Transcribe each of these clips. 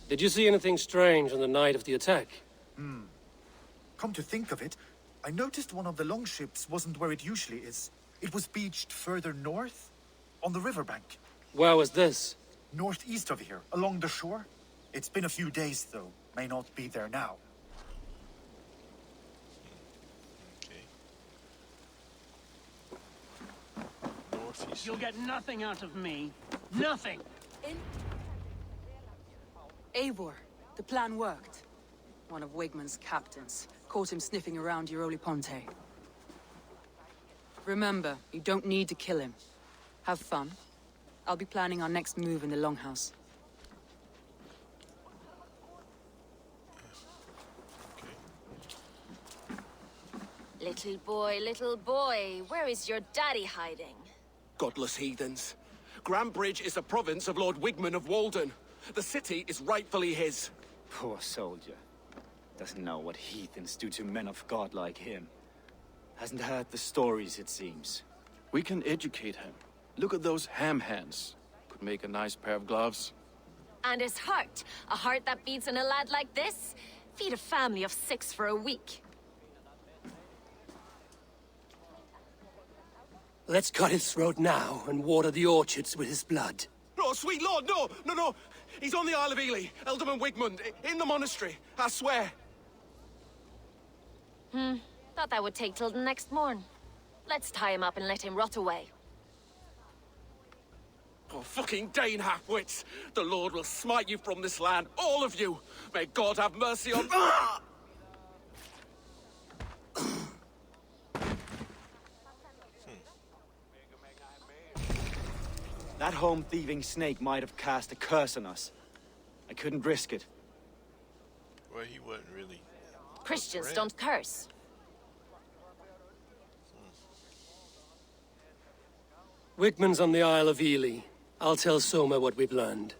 Did you see anything strange on the night of the attack? Come to think of it, I noticed one of the longships wasn't where it usually is. It was beached further north, on the riverbank. Where was this? Northeast of here, along the shore. It's been a few days, though. May not be there now. Okay. Northeast. You'll get nothing out of me. Nothing! Eivor, the plan worked. One of Wigmund's captains caught him sniffing around Euroli Ponte. Remember, you don't need to kill him. Have fun. I'll be planning our next move in the Longhouse. Little boy, where is your daddy hiding? Godless heathens. Grambridge is a province of Lord Wigmund of Walden. The city is rightfully his. Poor soldier. Doesn't know what heathens do to men of God like him. Hasn't heard the stories, it seems. We can educate him. Look at those ham hands. Could make a nice pair of gloves. And his heart. A heart that beats in a lad like this? Feed a family of 6 for a week. Let's cut his throat now and water the orchards with his blood. No, sweet lord, no! He's on the Isle of Ely, Ealdorman Wigmund, in the monastery, I swear. Thought that would take till the next morn. Let's tie him up and let him rot away. Oh, fucking Dane half-wits! The Lord will smite you from this land, all of you! May God have mercy on... That home-thieving snake might have cast a curse on us. I couldn't risk it. Well, he wasn't really... Christians don't curse. Wigmund's on the Isle of Ely. I'll tell Soma what we've learned.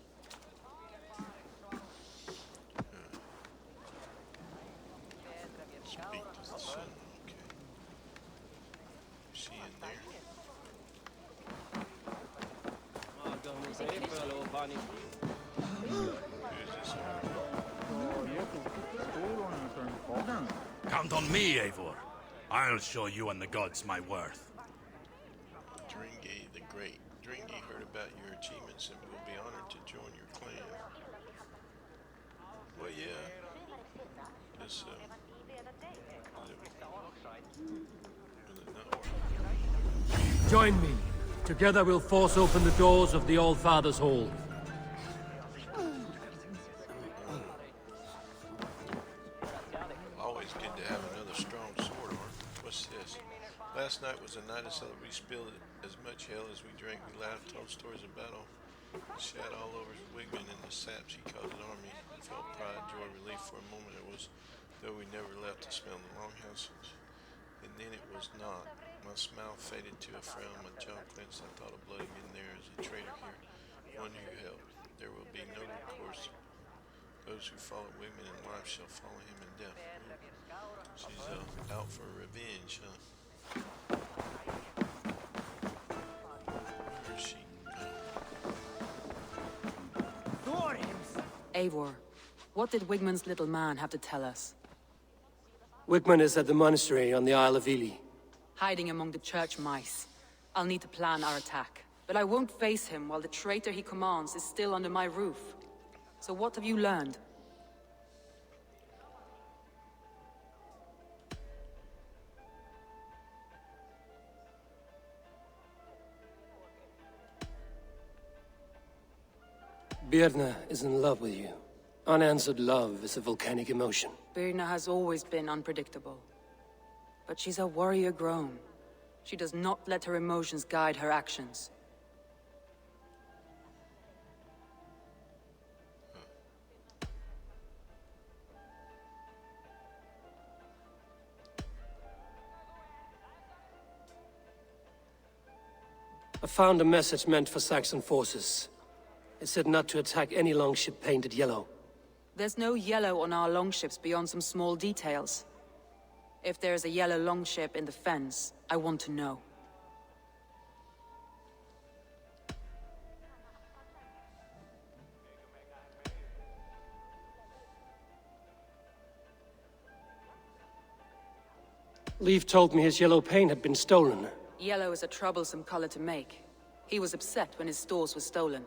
Speak to the sun, okay. See in there. Count on me, Eivor. I'll show you and the gods my worth. Dringy the Great. Dringy heard about your achievements and will be honored to join your clan. Well, yeah. This, Join me. Together we'll force open the doors of the All-Father's Hall. Always good to have another strong sword arm. What's this? Last night was a night of celebration. We spilled as much hell as we drank. We laughed, told stories of battle. Shat all over Wigmund and the saps he caused an army. Felt pride, joy, relief for a moment. It was, though we never left to smell the longhouses. And then it was not. My smile faded to a frown. My jaw clenched. I thought of bloody men there as a traitor here. One who helped. There will be no recourse. Those who follow Wigmund in life shall follow him in death. She's out for revenge, huh? Where is she? Eivor, what did Wigmund's little man have to tell us? Wigmund is at the monastery on the Isle of Ely. Hiding among the church mice. I'll need to plan our attack. But I won't face him while the traitor he commands is still under my roof. So what have you learned? Birna is in love with you. Unanswered love is a volcanic emotion. Birna has always been unpredictable. But she's a warrior grown. She does not let her emotions guide her actions. I found a message meant for Saxon forces. It said not to attack any longship painted yellow. There's no yellow on our longships beyond some small details. If there's a yellow longship in the fens, I want to know. Leaf told me his yellow paint had been stolen. Yellow is a troublesome color to make. He was upset when his stores were stolen.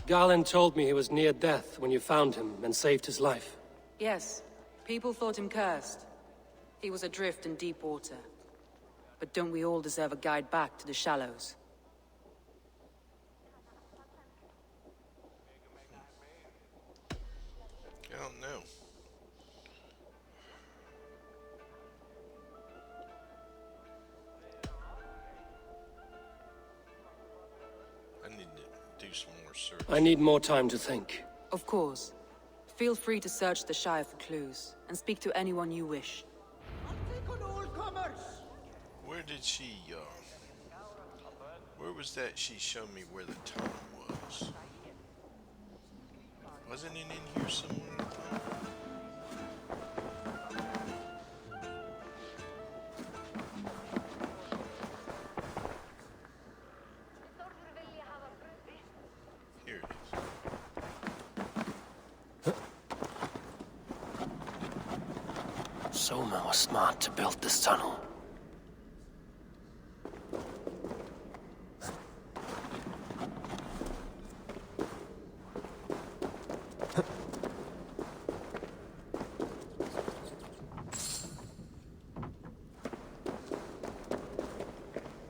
Garland told me he was near death when you found him and saved his life. Yes, people thought him cursed. He was adrift in deep water. But don't we all deserve a guide back to the shallows? I don't know. I need to do some more search. I need more time to think. Of course. Feel free to search the Shire for clues, and speak to anyone you wish. Where did she, where was that she showed me where the tunnel was? Wasn't it in here somewhere? Here it is. Soma was smart to build this tunnel.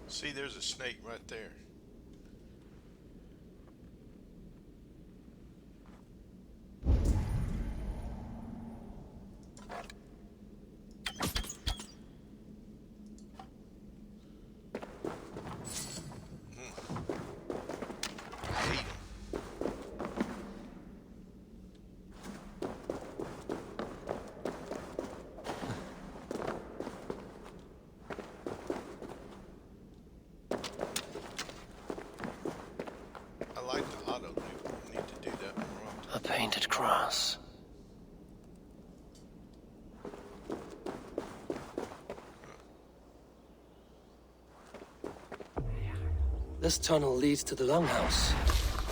See, there's a snake right there. I hate 'em. I like the auto loop. I need to do that more often. A painted cross. This tunnel leads to the longhouse.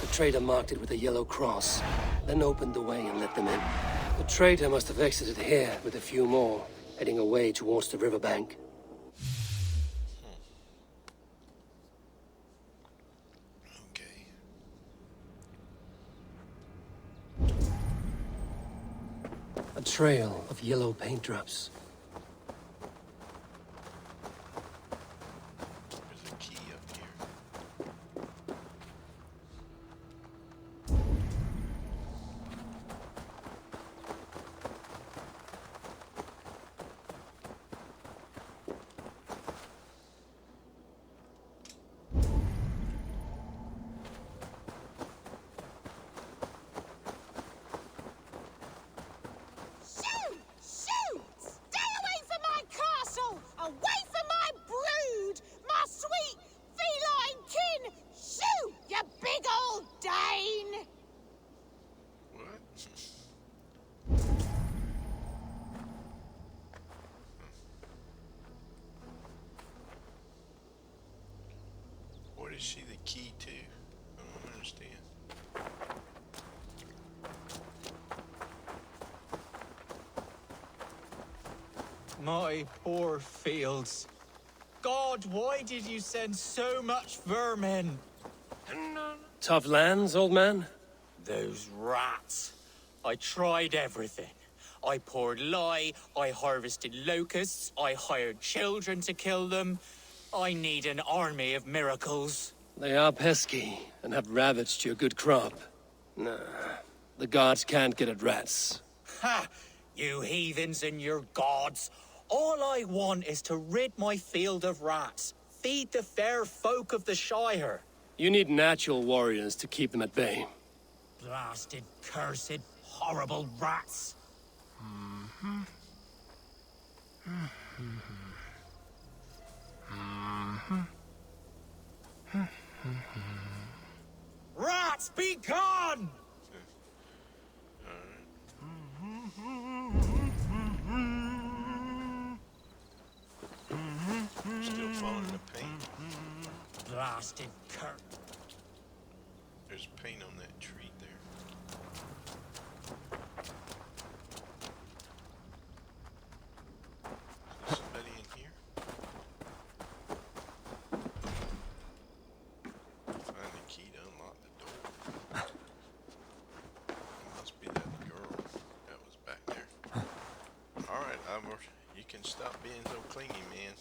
The trader marked it with a yellow cross, then opened the way and let them in. The trader must have exited here with a few more, heading away towards the riverbank. Okay. A trail of yellow paint drops. There's a key up here. Shoot! Shoot! Stay away from my castle! Away from my brood! My sweet feline kin! Shoot, you big old Dane! What? What is she the key to? I don't understand. My poor fields. God, why did you send so much vermin? Tough lands, old man? Those rats. I tried everything. I poured lye, I harvested locusts, I hired children to kill them. I need an army of miracles. They are pesky and have ravaged your good crop. Nah, the gods can't get at rats. Ha! You heathens and your gods. All I want is to rid my field of rats. Feed the fair folk of the Shire. You need natural warriors to keep them at bay. Blasted, cursed, horrible rats. Rats, be gone! blasted cur. There's paint on that tree there. Is there somebody in here? Find the key to unlock the door. It must be that girl that was back there. Alright, Ivor, you can stop being so clingy, man.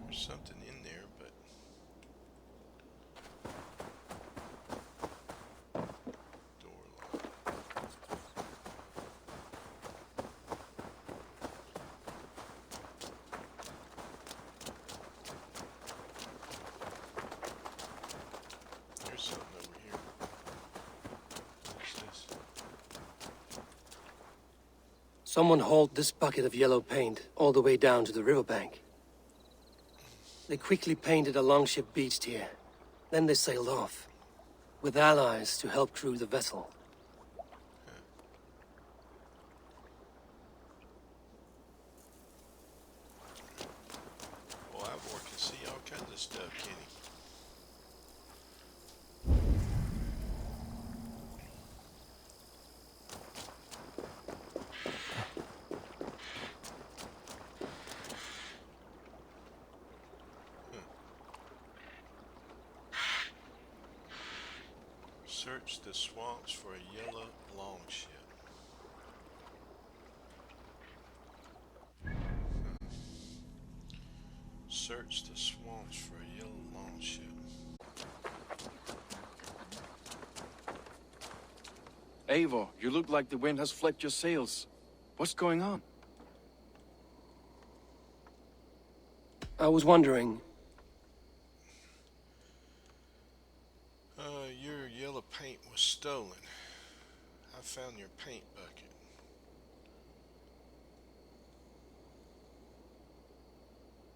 There's something in there, but door locked. There's something over here. What's this? Someone hauled this bucket of yellow paint all the way down to the riverbank. They quickly painted a longship beached here. Then they sailed off, with allies to help crew the vessel. Well, Ivor can see all kinds of stuff, can he? Search the swamps for a yellow longship. Search the swamps for a yellow longship. Eivor, you look like the wind has flecked your sails. What's going on? I was wondering, Your yellow paint was stolen. I found your paint bucket.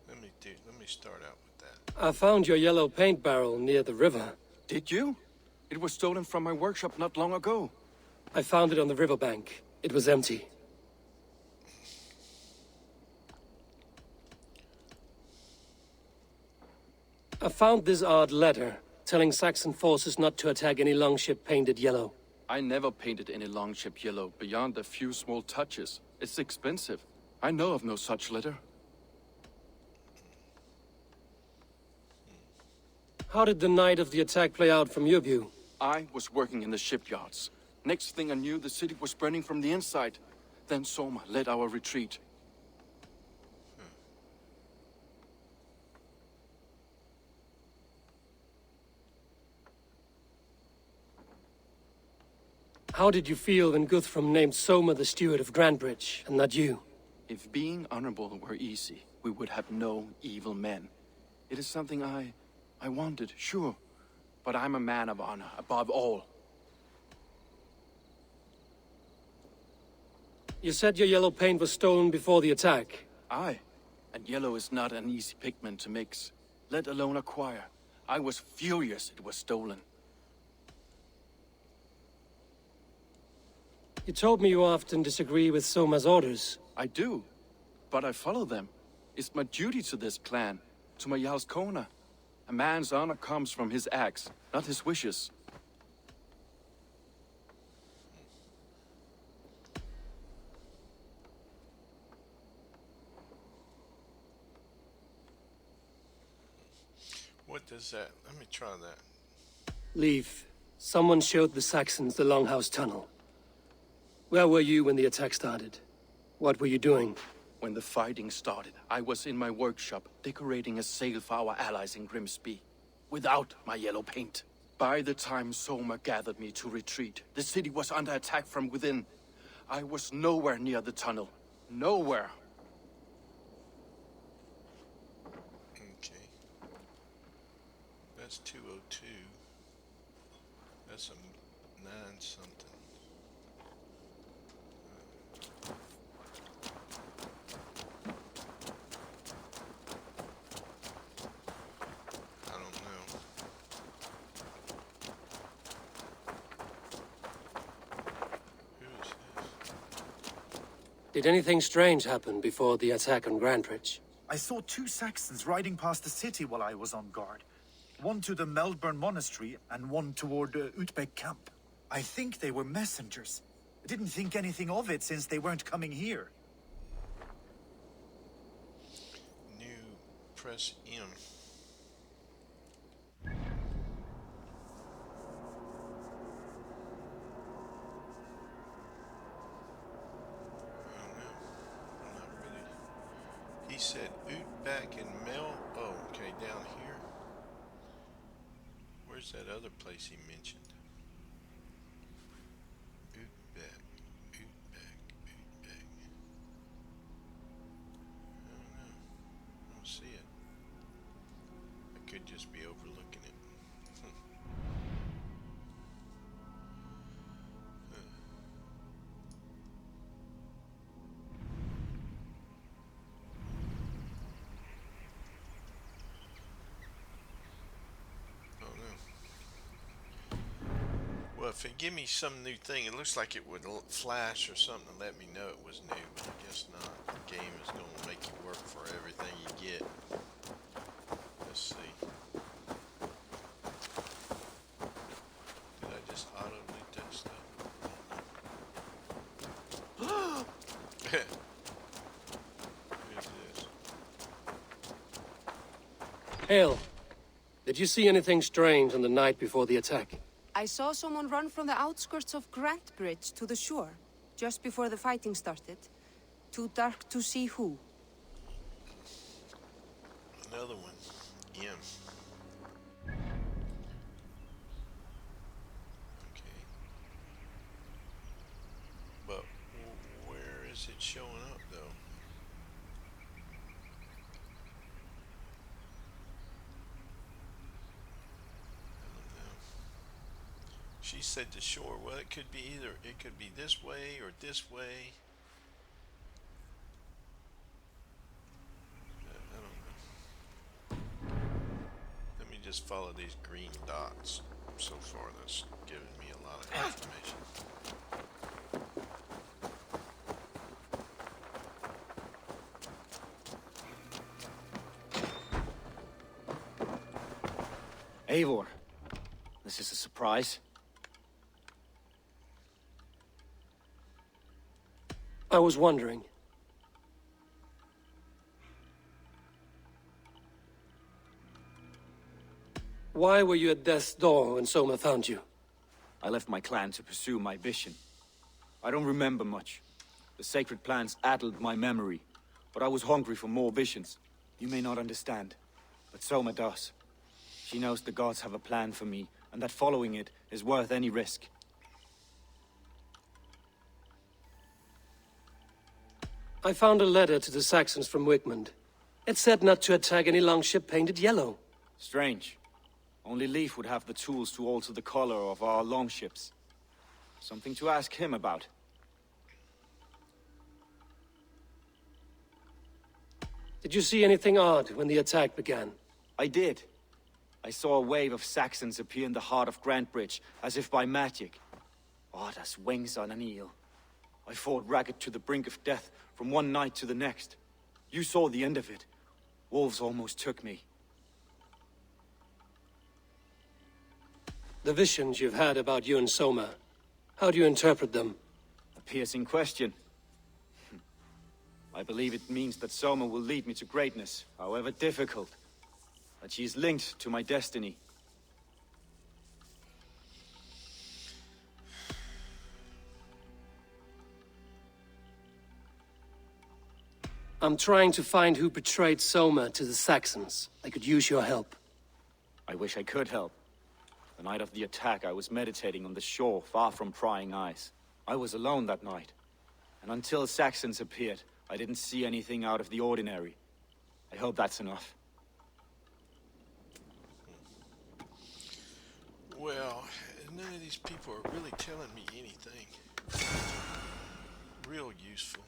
Let me start out with that. I found your yellow paint barrel near the river. Did you? It was stolen from my workshop not long ago. I found it on the riverbank. It was empty. I found this odd letter, telling Saxon forces not to attack any longship painted yellow. I never painted any longship yellow beyond a few small touches. It's expensive. I know of no such letter. How did the night of the attack play out from your view? I was working in the shipyards. Next thing I knew, the city was burning from the inside. Then Soma led our retreat. How did you feel when Guthrum named Soma the steward of Grandbridge, and not you? If being honorable were easy, we would have no evil men. It is something I wanted, sure. But I'm a man of honor, above all. You said your yellow paint was stolen before the attack. Aye, and yellow is not an easy pigment to mix, let alone acquire. I was furious it was stolen. You told me you often disagree with Soma's orders. I do, but I follow them. It's my duty to this clan, to my Jarl's Kona. A man's honor comes from his acts, not his wishes. What does that? Let me try that. Leave. Someone showed the Saxons the Longhouse tunnel. Where were you when the attack started? What were you doing? When the fighting started, I was in my workshop, decorating a sail for our allies in Grimsby. Without my yellow paint. By the time Soma gathered me to retreat, the city was under attack from within. I was nowhere near the tunnel. Nowhere. Okay. That's 202. That's a 9 something. I don't know. Who is this? Did anything strange happen before the attack on Grandbridge? I saw 2 Saxons riding past the city while I was on guard. One to the Melbourne Monastery and one toward Utbeck Camp. I think they were messengers. I didn't think anything of it since they weren't coming here. New press M. He said Utbeck and Mel. Oh, okay, down here. Where's that other place he mentioned? Utbeck. I don't know. I don't see it. I could just be overlooking it. Well, if it give me some new thing, it looks like it would flash or something to let me know it was new, but I guess not. The game is going to make you work for everything you get. Let's see. Did I just auto-delete that stuff? Who's this? Hale, did you see anything strange on the night before the attack? I saw someone run from the outskirts of Grant Bridge to the shore, just before the fighting started. Too dark to see who. Another one. M. Okay. But where is it showing up, though? She said the shore. Well, it could be either. It could be this way or this way. I don't know. Let me just follow these green dots. So far, that's giving me a lot of information. Eivor, this is a surprise. I was wondering. Why were you at death's door when Soma found you? I left my clan to pursue my vision. I don't remember much. The sacred plants addled my memory, but I was hungry for more visions. You may not understand, but Soma does. She knows the gods have a plan for me, and that following it is worth any risk. I found a letter to the Saxons from Wigmund. It said not to attack any longship painted yellow. Strange. Only Leif would have the tools to alter the color of our longships. Something to ask him about. Did you see anything odd when the attack began? I did. I saw a wave of Saxons appear in the heart of Grantbridge, as if by magic. Odd as wings on an eel. I fought ragged to the brink of death from one night to the next. You saw the end of it. Wolves almost took me. The visions you've had about you and Soma, how do you interpret them? A piercing question. I believe it means that Soma will lead me to greatness, however difficult. That she is linked to my destiny. I'm trying to find who betrayed Soma to the Saxons. I could use your help. I wish I could help. The night of the attack, I was meditating on the shore, far from prying eyes. I was alone that night. And until Saxons appeared, I didn't see anything out of the ordinary. I hope that's enough. Well, none of these people are really telling me anything real useful.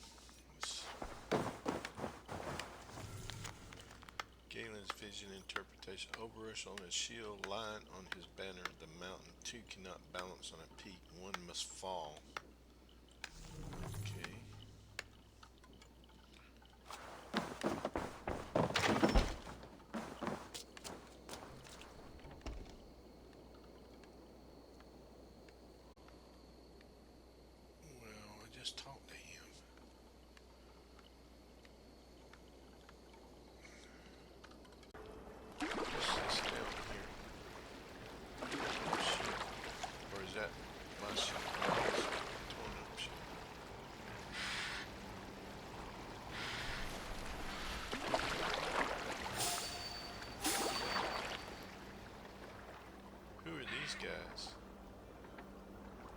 Galen's vision interpretation. Oberus on his shield, lion on his banner. The mountain. Two cannot balance on a peak. One must fall. Okay.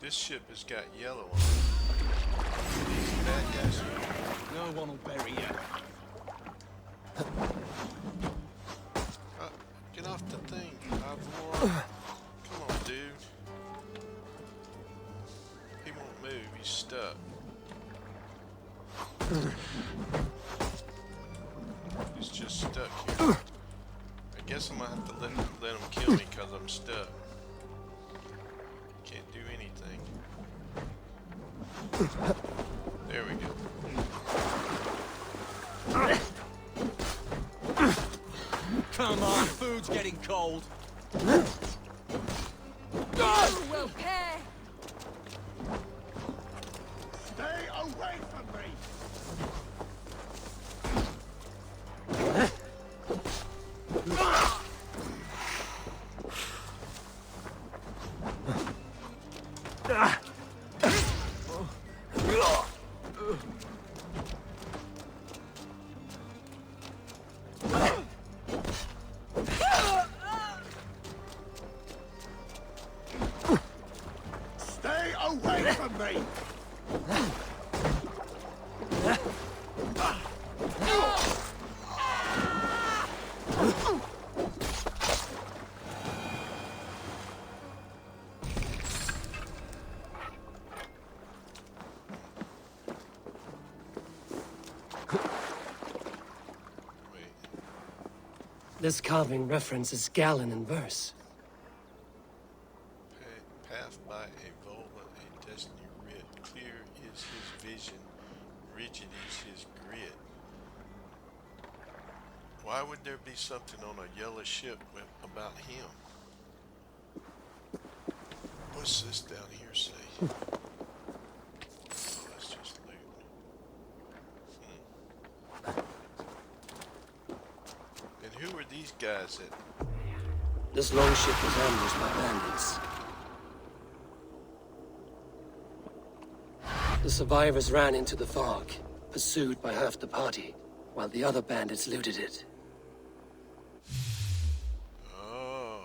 This ship has got yellow on it. These bad guys. No one will bury you. Get off the thing, Ivor. Come on, dude. He won't move. He's stuck. He's just stuck here. I guess I'm gonna have to let him kill me because I'm stuck. Can't do anything. There we go. Come on, food's getting cold. Will pay. Stay away from me! Stay away from me! This carving references Galen in verse. Path by a Vola, a destiny writ. Clear is his vision, rigid is his grit. Why would there be something on a yellow ship about him? What's this down here say? Oh, that's just loot. And who are these guys that... This longship was ambushed by bandits. The survivors ran into the fog, pursued by half the party, while the other bandits looted it. Oh,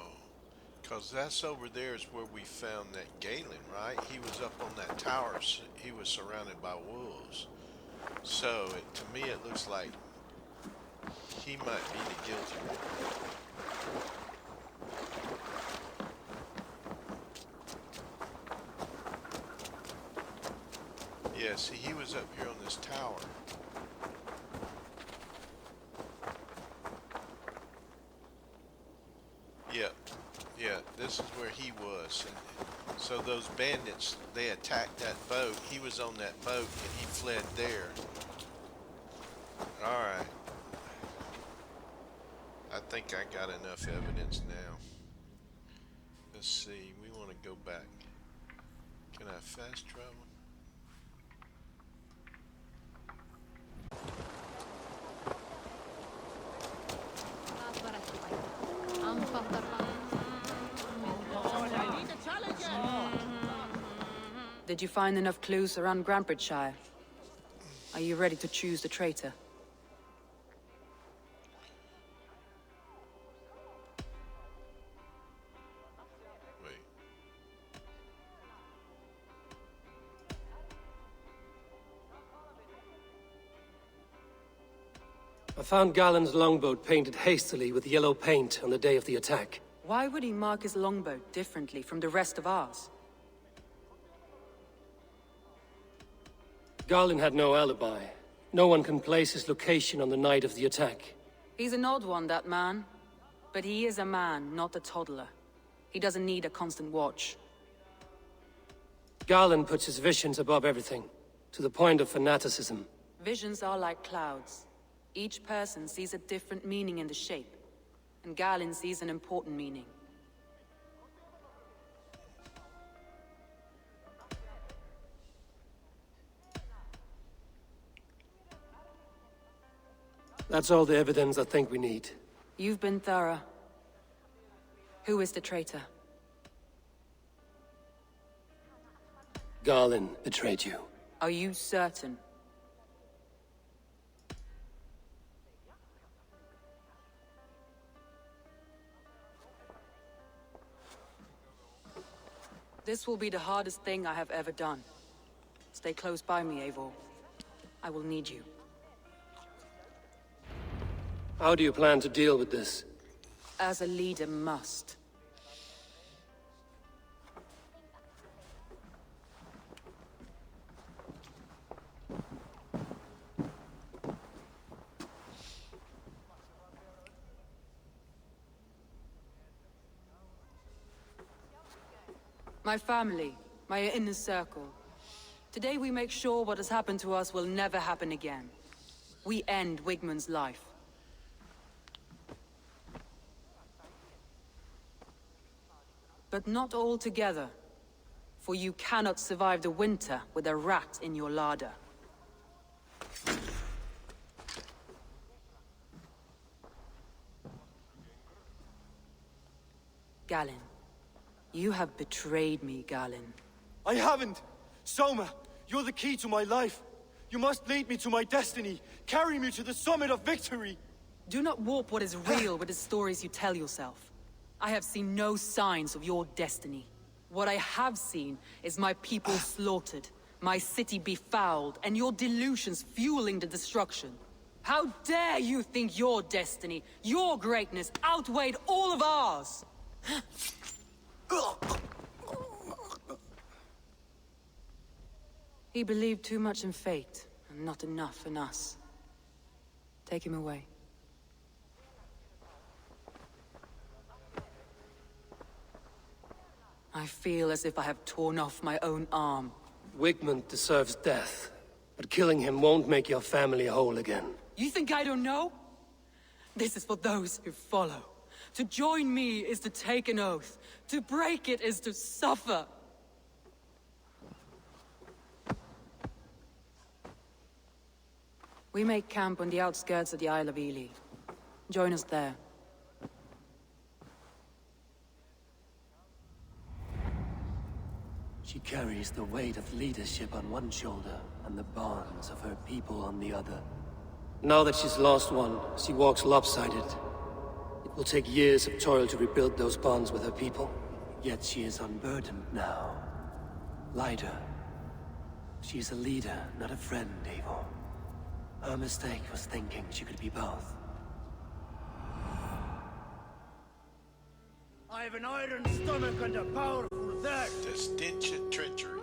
because that's over there is where we found that Galen, right? He was up on that tower. He was surrounded by wolves. So, to me, it looks like he might be the guilty one. Yeah, see, he was up here on this tower. Yeah, this is where he was. And so those bandits, they attacked that boat. He was on that boat and he fled there. Alright. I think I got enough evidence now. Let's see, we want to go back. Can I fast travel? Did you find enough clues around Grantbridgeshire? Are you ready to choose the traitor? Wait. I found Galen's longboat painted hastily with yellow paint on the day of the attack. Why would he mark his longboat differently from the rest of ours? Galen had no alibi. No one can place his location on the night of the attack. He's an odd one, that man. But he is a man, not a toddler. He doesn't need a constant watch. Galen puts his visions above everything, to the point of fanaticism. Visions are like clouds. Each person sees a different meaning in the shape, and Galen sees an important meaning. That's all the evidence I think we need. You've been thorough. Who is the traitor? Galen betrayed you. Are you certain? This will be the hardest thing I have ever done. Stay close by me, Eivor. I will need you. How do you plan to deal with this? As a leader must. My family, my inner circle. Today we make sure what has happened to us will never happen again. We end Wigmund's life. But not all together. For you cannot survive the winter with a rat in your larder. Galen. You have betrayed me, Galen. I haven't! Soma, you're the key to my life. You must lead me to my destiny. Carry me to the summit of victory. Do not warp what is real with the stories you tell yourself. I have seen no signs of your destiny. What I have seen is my people slaughtered, my city befouled, and your delusions fueling the destruction. How dare you think your destiny, your greatness, outweighed all of ours? He believed too much in fate, and not enough in us. Take him away. I feel as if I have torn off my own arm. Wigmund deserves death, but killing him won't make your family whole again. You think I don't know? This is for those who follow. To join me is to take an oath. To break it is to suffer. We make camp on the outskirts of the Isle of Ely. Join us there. She carries the weight of leadership on one shoulder and the bonds of her people on the other. Now that she's lost one, she walks lopsided. It will take years of toil to rebuild those bonds with her people. Yet she is unburdened now. Lighter. She is a leader, not a friend, Eivor. Her mistake was thinking she could be both. I have an iron stomach and a powerful thirst. The stench of treachery.